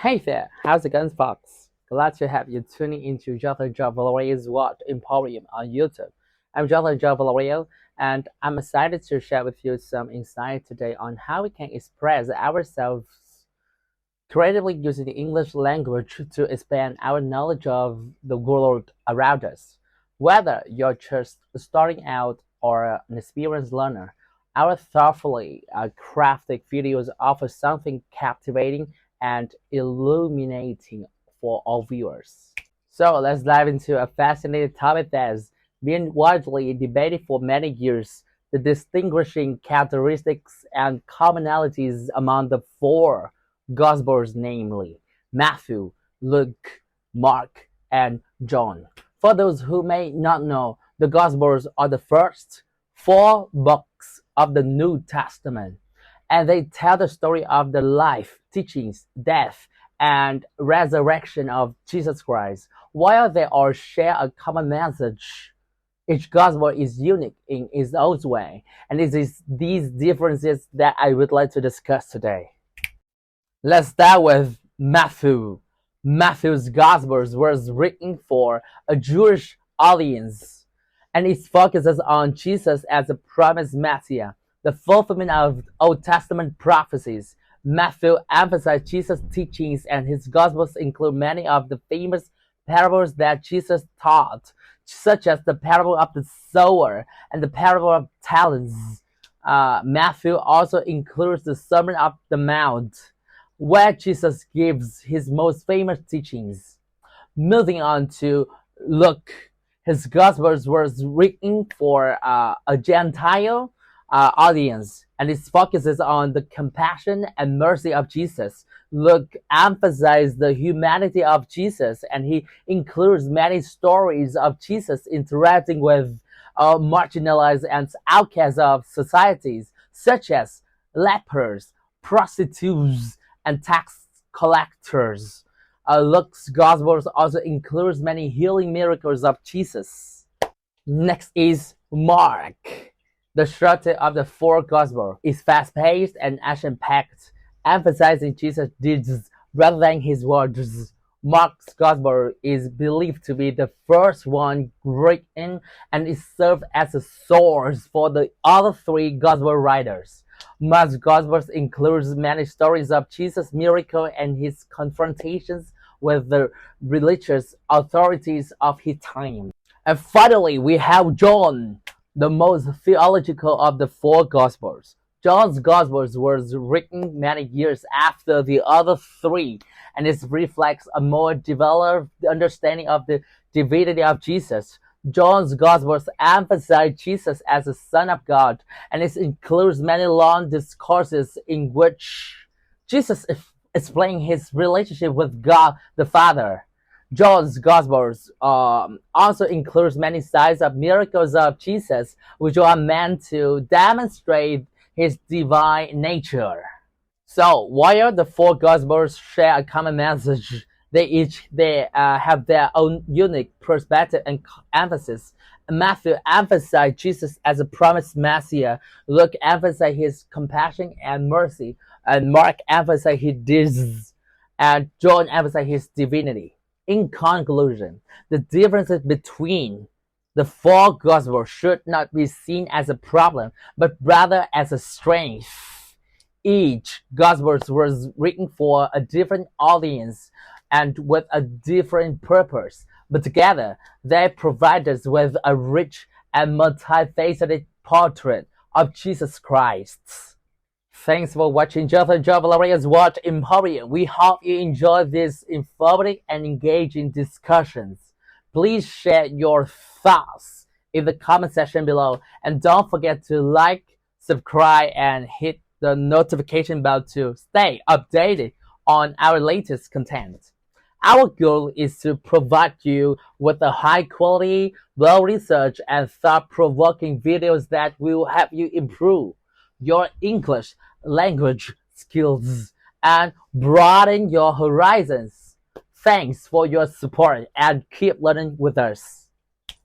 Hey there, how's it going, folks? Glad to have you tuning into Jonathan George Villarreal's Emporium on YouTube. I'm Jonathan George Villarreal, and I'm excited to share with you some insight today on how we can express ourselves creatively using the English language to expand our knowledge of the world around us. Whether you're just starting out or an experienced learner, our thoughtfully crafted videos offer something captivating and illuminating for all viewers. So let's dive into a fascinating topic that's been widely debated for many years: the distinguishing characteristics and commonalities among the four Gospels, namely Matthew, Luke, Mark, and John. For those who may not know, the Gospels are the first four books of the New Testament, and they tell the story of the life, teachings, death, and resurrection of Jesus Christ. While they all share a common message, each gospel is unique in its own way, and it is these differences that I would like to discuss today. Let's start with Matthew. Matthew's Gospels was written for a Jewish audience, and it focuses on Jesus as a promised Messiah, the fulfillment of Old Testament prophecies. Matthew emphasized Jesus' teachings, and his Gospels include many of the famous parables that Jesus taught, such as the parable of the sower and the parable of talents. Matthew also includes the Sermon on the Mount, where Jesus gives his most famous teachings. Moving on to Luke, his Gospels was written for a Gentile audience, and it focuses on the compassion and mercy of Jesus. Luke emphasizes the humanity of Jesus, and he includes many stories of Jesus interacting with marginalized and outcasts of societies, such as lepers, prostitutes, and tax collectors. Luke's Gospels also includes many healing miracles of Jesus. Next is Mark. The structure of the four Gospels is fast-paced and action-packed, emphasizing Jesus' deeds rather than his words. Mark's Gospel is believed to be the first one written, and it served as a source for the other three Gospel writers. Mark's Gospel includes many stories of Jesus' miracles and his confrontations with the religious authorities of his time. And finally, we have John, the most theological of the four Gospels. John's Gospels was written many years after the other three, and it reflects a more developed understanding of the divinity of Jesus. John's Gospels emphasize Jesus as the Son of God, and it includes many long discourses in which Jesus explains his relationship with God the Father. John's Gospels also includes many signs of miracles of Jesus, which are meant to demonstrate his divine nature. So, while the four Gospels share a common message, they have their own unique perspective and emphasis. Matthew emphasized Jesus as a promised Messiah, Luke emphasized his compassion and mercy, and Mark emphasized his deeds, and John emphasized his divinity. In conclusion, the differences between the four Gospels should not be seen as a problem, but rather as a strength. Each Gospel was written for a different audience and with a different purpose, but together they provide us with a rich and multifaceted portrait of Jesus Christ. Thanks for watching Jonathan George Villarreal's Emporium. We hope you enjoyed these informative and engaging discussions. Please share your thoughts in the comment section below, and don't forget to like, subscribe, and hit the notification bell to stay updated on our latest content. Our goal is to provide you with a high-quality, well-researched, and thought-provoking videos that will help you improve your English language skills and broaden your horizons. Thanks for your support, and keep learning with us.